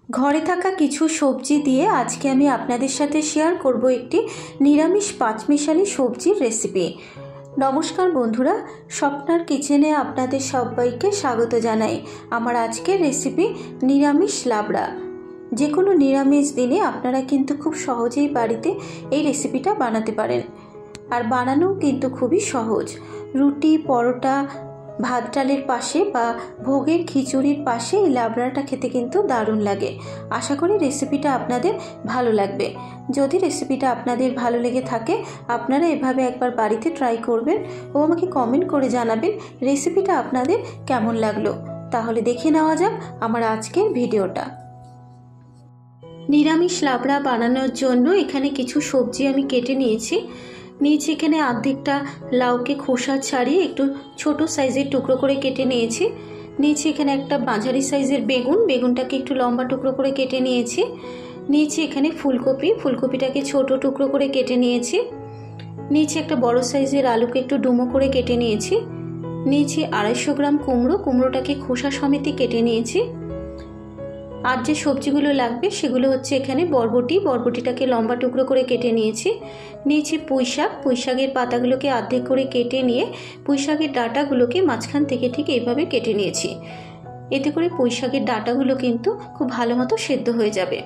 ঘরে থাকা কিছু সবজি দিয়ে আজকে আমি আপনাদের সাথে শেয়ার করব একটি নিরামিষ পাঁচমিশালি সবজির রেসিপি। নমস্কার বন্ধুরা, স্বপ্নার কিচেনে আপনাদের সবাইকে স্বাগত জানাই। আমার আজকের রেসিপি নিরামিষ লাবড়া। যে কোনো নিরামিষ দিনে আপনারা কিন্তু খুব সহজেই বাড়িতে এই রেসিপিটা বানাতে পারেন, আর বানানোও কিন্তু খুবই সহজ। রুটি, পরোটা, ভাত ডালের পাশে বা ভোগের খিচুড়ির পাশে এই লাবড়াটা খেতে কিন্তু দারুণ লাগে। আশা করি রেসিপিটা আপনাদের ভালো লাগবে। যদি রেসিপিটা আপনাদের ভালো লেগে থাকে আপনারা এভাবে একবার বাড়িতে ট্রাই করবেন ও আমাকে কমেন্ট করে জানাবেন রেসিপিটা আপনাদের কেমন লাগলো। তাহলে দেখে নেওয়া যাক আমার আজকের ভিডিওটা। নিরামিষ লাবড়া বানানোর জন্য এখানে কিছু সবজি আমি কেটে নিয়েছি। এখানে অর্ধেকটা লাউকে খোসা ছাড়িয়ে একটু ছোট সাইজের টুকরো করে কেটে নিয়েছি। এখানে একটা মাঝারি সাইজের বেগুনটাকে একটু লম্বা টুকরো করে কেটে নিয়েছি। এখানে ফুলকপিটাকে ছোট টুকরো করে কেটে নিয়েছি। একটা বড় সাইজের আলুকে একটু ডুমো করে কেটে নিয়েছি। 250 গ্রাম কুমড়োটাকে খোসা সমেত কেটে নিয়েছি। আর যে সবজিগুলো লাগবে সেগুলো হচ্ছে এখানে বরবটিটাকে লম্বা টুকরো করে কেটে নিয়েছি। পুঁইশাকের পাতাগুলোকে অর্ধেক করে কেটে নিয়ে পুঁইশাকের ডাঁটাগুলোকে মাঝখান থেকে ঠিক এইভাবে কেটে নিয়েছি। এতে করে পুঁইশাকের ডাঁটাগুলো কিন্তু খুব ভালো মতো সেদ্ধ হয়ে যাবে।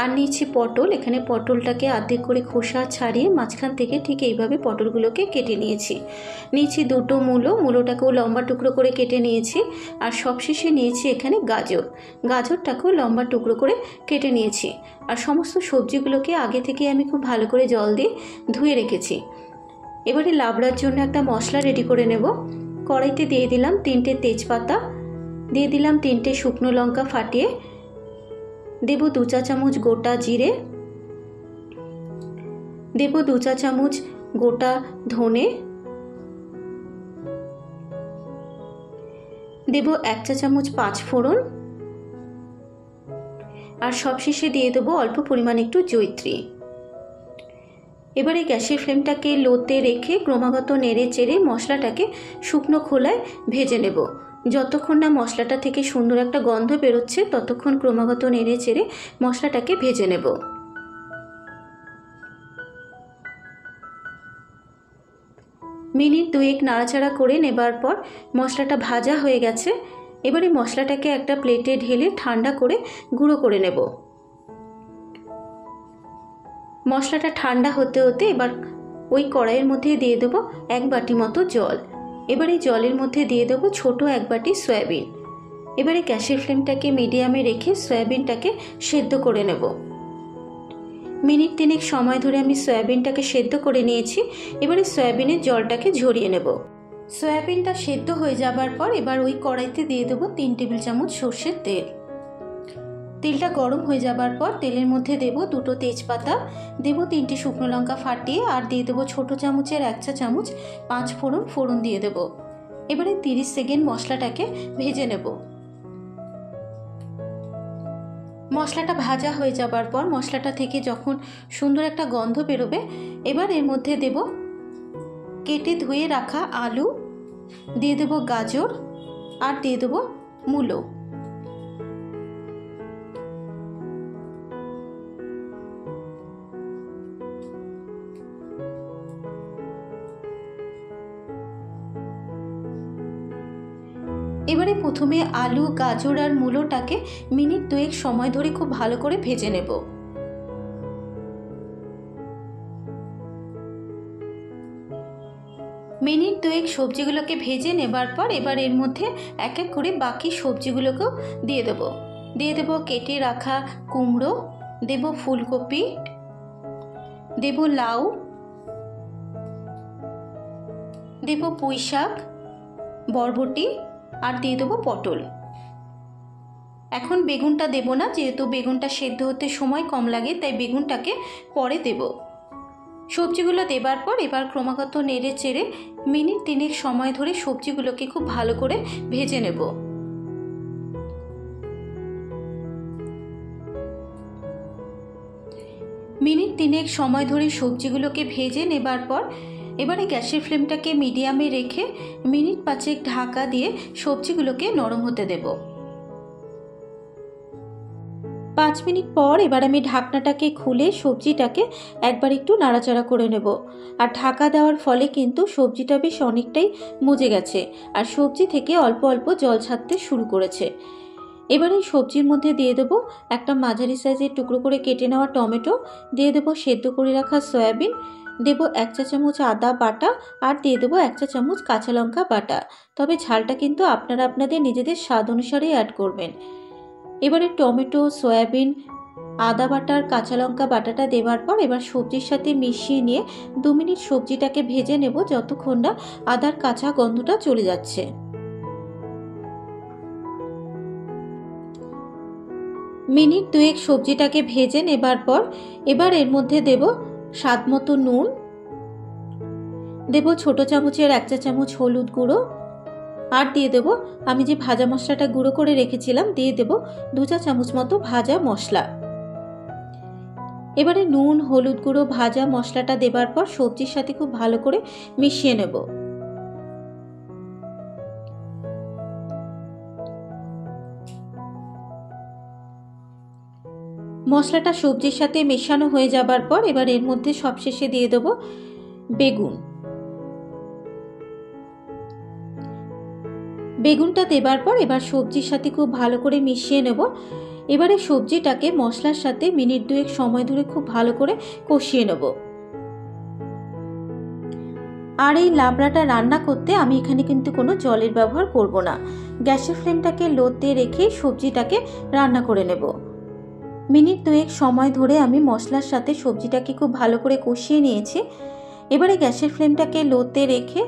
আর পটল, এখানে পটলটাকে অর্ধেক করে খোসা ছাড়িয়ে মাঝখান থেকে ঠিক এইভাবে পটলগুলোকে কেটে নিয়েছি। দুটো মূলোটাকেও লম্বা টুকরো করে কেটে নিয়েছি। আর সবশেষে নিয়েছি এখানে গাজরটাকেও লম্বা টুকরো করে কেটে নিয়েছি। আর সমস্ত সবজিগুলোকে আগে থেকে আমি খুব ভালো করে জল দিয়ে ধুয়ে রেখেছি। এবারে লাবড়ার জন্য একটা মশলা রেডি করে নেব। কড়াইতে দিয়ে দিলাম 3টে তেজপাতা, দিয়ে দিলাম 3টে শুকনো লঙ্কা ফাটিয়ে, দেব 2 চা চামচ গোটা জিরে, দেব 2 চা চামচ গোটা ধনে, দেব 1 চা চামচ 5 ফোড়ন, আর সবশেষে দিয়ে দেবো অল্প পরিমাণ একটু জয়িত্রী। এবারে গ্যাসের ফ্লেমটাকে লোতে রেখে ক্রমাগত নেড়ে চেড়ে মশলাটাকে শুকনো খোলায় ভেজে নেব। যতক্ষণ না মশলাটা থেকে সুন্দর একটা গন্ধ বেরোচ্ছে ততক্ষণ ক্রমাগত নেড়ে চেড়ে মশলাটাকে ভেজে নেব। মিনিট 2 নাড়াচাড়া করে নেবার পর মশলাটা ভাজা হয়ে গেছে। এবারে মশলাটাকে একটা প্লেটে ঢেলে ঠান্ডা করে গুঁড়ো করে নেব। মশলাটা ঠান্ডা হতে হতে এবার ওই কড়াইয়ের মধ্যে দিয়ে দেবো 1 বাটি মতো জল। এবার এই জলের মধ্যে দিয়ে দেবো ছোট 1 বাটি সয়াবিন। এবারে গ্যাসের ফ্লেমটাকে মিডিয়ামে রেখে সয়াবিনটাকে সেদ্ধ করে নেব। মিনিট 3 সময় ধরে আমি সয়াবিনটাকে সেদ্ধ করে নিয়েছি। এবারে সয়াবিনের জলটাকে ঝরিয়ে নেব। সয়াবিনটা সেদ্ধ হয়ে যাবার পর এবার ওই কড়াইতে দিয়ে দেবো 3 টেবিল চামচ সর্ষের তেল। তেলটা গরম হয়ে যাবার পর তেলের মধ্যে দেব 2টো তেজপাতা, দেব 3টে শুকনো লঙ্কা ফাটিয়ে, আর দিয়ে দেবো ছোট চামচের 1 চা চামচ 5 ফোড়ন দিয়ে দেব। এবারে 30 সেকেন্ড মশলাটাকে ভেজে নেব। মশলাটা ভাজা হয়ে যাবার পর মশলাটা থেকে যখন সুন্দর একটা গন্ধ বেরোবে এবার এর মধ্যে দেব কেটে ধুয়ে রাখা আলু, দিয়ে দেব গাজর, আর দিয়ে দেব মূলো। এবারে প্রথমে আলু, গাজর আর মূলোটাকে মিনিট 2 সময় ধরে খুব ভালো করে ভেজে নেব। মিনিট 2 সবজিগুলোকে ভেজে নেবার পর এবার এর মধ্যে এক এক করে বাকি সবজিগুলোকেও দিয়ে দেব কেটে রাখা কুমড়ো, দেব ফুলকপি, দেব লাউ, দেব পুঁইশাক, বরবটি, আর দিয়ে দেবো পটল। এখন বেগুনটা দেব না, যেহেতু বেগুনটা সেদ্ধ হতে সময় কম লাগে তাই বেগুনটাকে পরে দেব। সবজিগুলো দেবার পর এবার ক্রমাগত নেড়ে চেড়ে মিনিট 3 সময় ধরে সবজিগুলোকে খুব ভালো করে ভেজে নেব। মিনিট 3 সময় ধরে সবজিগুলোকে ভেজে নেবার পর এবারে গ্যাসের ফ্লেমটাকে মিডিয়ামে রেখে মিনিট 5 ঢাকা দিয়ে সবজিগুলোকে নরম হতে দেব। 5 মিনিট পর এবার আমি ঢাকনাটাকে খুলে সবজিটাকে একবার একটু নাড়াচাড়া করে নেব। আর ঢাকা দেওয়ার ফলে কিন্তু সবজিটা বেশ অনেকটাই মজে গেছে আর সবজি থেকে অল্প অল্প জল ছাড়তে শুরু করেছে। এবার এই সবজির মধ্যে দিয়ে দেবো একটা মাঝারি সাইজের টুকরো করে কেটে নেওয়া টমেটো, দিয়ে দেবো সেদ্ধ করে রাখা সয়াবিন, দেবো 1 চা চামচ আদা বাটা আর দিয়ে দেবো 1 চা চামচ কাঁচা লঙ্কা বাটা। তবে ঝালটা কিন্তু আপনারা আপনাদের নিজেদের স্বাদ অনুসারে অ্যাড করবেন। এবারে টমেটো, সয়াবিন, আদা বাটা আর কাঁচা লঙ্কা বাটাটা দেওয়ার পর এবার সবজির সাথে মিশিয়ে নিয়ে 2 মিনিট সবজিটাকে ভেজে নেব যতক্ষণ না আদার কাঁচা গন্ধটা চলে যাচ্ছে। মিনিট 2 সবজিটাকে ভেজে নেবার পর এবার এর মধ্যে দেব স্বাদ মতো নুন, দেব ছোট চামচের 1 চা চামচ হলুদ গুঁড়ো আর দিয়ে দেব আমি যে ভাজা মশলাটা গুঁড়ো করে রেখেছিলাম, দিয়ে দেব 2 চা চামচ মতো ভাজা মশলা। এবারে নুন, হলুদ গুঁড়ো, ভাজা মশলাটা দেবার পর সবজির সাথে খুব ভালো করে মিশিয়ে নেব। মশলাটা সবজির সাথে মেশানো হয়ে যাবার পর এবার এর মধ্যে সবশেষে দিয়ে দেব বেগুন। বেগুনটা দেবার পর এবার সবজির সাথে খুব ভালো করে মিশিয়ে নেব। এবারে সবজিটাকে মশলার সাথে মিনিট 2 সময় ধরে খুব ভালো করে কষিয়ে নেব। আর এই লাবড়াটা রান্না করতে আমি এখানে কিন্তু কোনো জলের ব্যবহার করব না। গ্যাসের ফ্লেমটাকে লোতে রেখে সবজিটাকে রান্না করে নেব। মিনিট 2 সময় ধরে আমি মশলার সাথে সবজিটাকে খুব ভালো করে কষিয়ে নিয়েছি। এবারে গ্যাসের ফ্লেমটাকে লোতে রেখে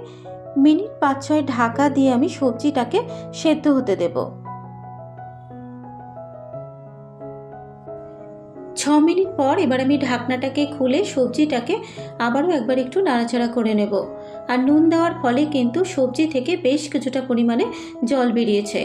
মিনিট 5-6 ঢাকা দিয়ে আমি সবজিটাকে সেদ্ধ হতে দেব। 6 মিনিট পর এবার আমি ঢাকনাটাকে খুলে সবজিটাকে আবারও একবার একটু নাড়াচাড়া করে নেব। আর নুন দেওয়ার ফলে কিন্তু সবজি থেকে বেশ কিছুটা পরিমাণে জল বেরিয়েছে,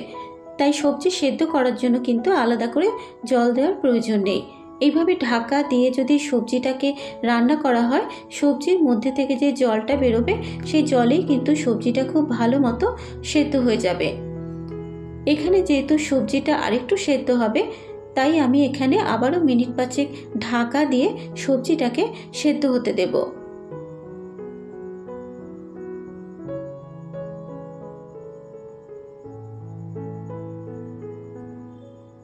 তাই সবজি সেদ্ধ করার জন্য কিন্তু আলাদা করে জল দেওয়ার প্রয়োজন নেই। এইভাবে ঢাকা দিয়ে যদি সবজিটাকে রান্না করা হয়, সবজির মধ্যে থেকে যে জলটা বেরোবে সেই জলেই কিন্তু সবজিটা খুব ভালো মতো সেদ্ধ হয়ে যাবে। এখানে যেহেতু সবজিটা আরেকটু সেদ্ধ হবে, তাই আমি এখানে আবারও মিনিট 5 ঢাকা দিয়ে সবজিটাকে সেদ্ধ হতে দেব।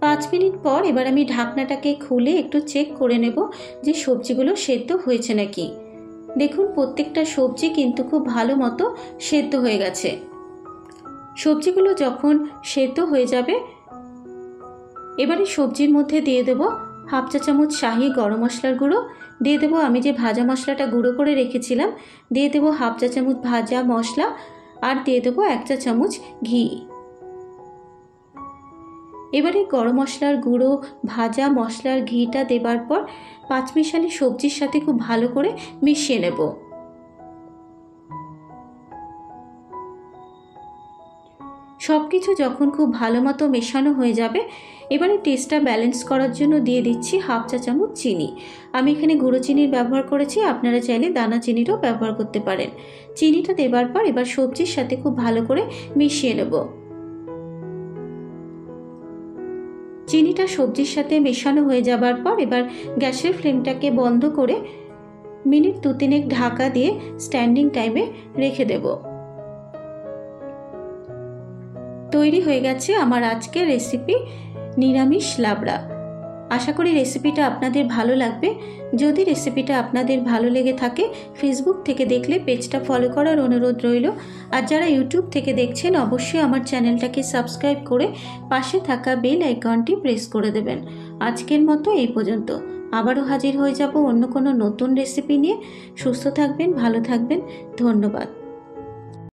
পাঁচ মিনিট পর এবার আমি ঢাকনাটাকে খুলে একটু চেক করে নেব যে সবজিগুলো সেদ্ধ হয়েছে নাকি। দেখুন প্রত্যেকটা সবজি কিন্তু খুব ভালো মতো সেদ্ধ হয়ে গেছে। সবজিগুলো যখন সেদ্ধ হয়ে যাবে এবারে সবজির মধ্যে দিয়ে দেব 1/2 চা চামচ শাহি গরম মশলার গুঁড়ো, দিয়ে দেবো আমি যে ভাজা মশলাটা গুঁড়ো করে রেখেছিলাম, দিয়ে দেবো 1/2 চা চামচ ভাজা মশলা আর দিয়ে দেবো 1 চা চামচ ঘি। এবারে গরম মশলার গুঁড়ো, ভাজা মশলার ঘিটা দেবার পর 5 মিশালি সবজির সাথে খুব ভালো করে মিশিয়ে নেব। সব কিছু যখন খুব ভালো মতো মেশানো হয়ে যাবে এবারে টেস্টটা ব্যালেন্স করার জন্য দিয়ে দিচ্ছি 1/2 চা চামচ চিনি। আমি এখানে গুঁড়ো চিনির ব্যবহার করেছি, আপনারা চাইলে দানা চিনিরও ব্যবহার করতে পারেন। চিনিটা দেবার পর এবার সবজির সাথে খুব ভালো করে মিশিয়ে নেব। চিনিটা সবজির সাথে মেশানো হয়ে যাবার পর এবার গ্যাসের ফ্লেমটাকে বন্ধ করে মিনিট 2-3 ঢাকা দিয়ে স্ট্যান্ডিং টাইমে রেখে দেব। তৈরি হয়ে গেছে আমার আজকের রেসিপি নিরামিষ লাবড়া। আশা করি রেসিপিটা আপনাদের ভালো লাগবে। যদি রেসিপিটা আপনাদের ভালো লেগে থাকে ফেসবুক থেকে দেখলে পেজটা ফলো করার অনুরোধ রইল। আর যারা ইউটিউব থেকে দেখছেন অবশ্যই আমার চ্যানেলটাকে সাবস্ক্রাইব করে পাশে থাকা বেল আইকনটি প্রেস করে দেবেন। আজকের মতো এই পর্যন্ত, আবারও হাজির হয়ে যাব অন্য কোনো নতুন রেসিপি নিয়ে। সুস্থ থাকবেন, ভালো থাকবেন, ধন্যবাদ।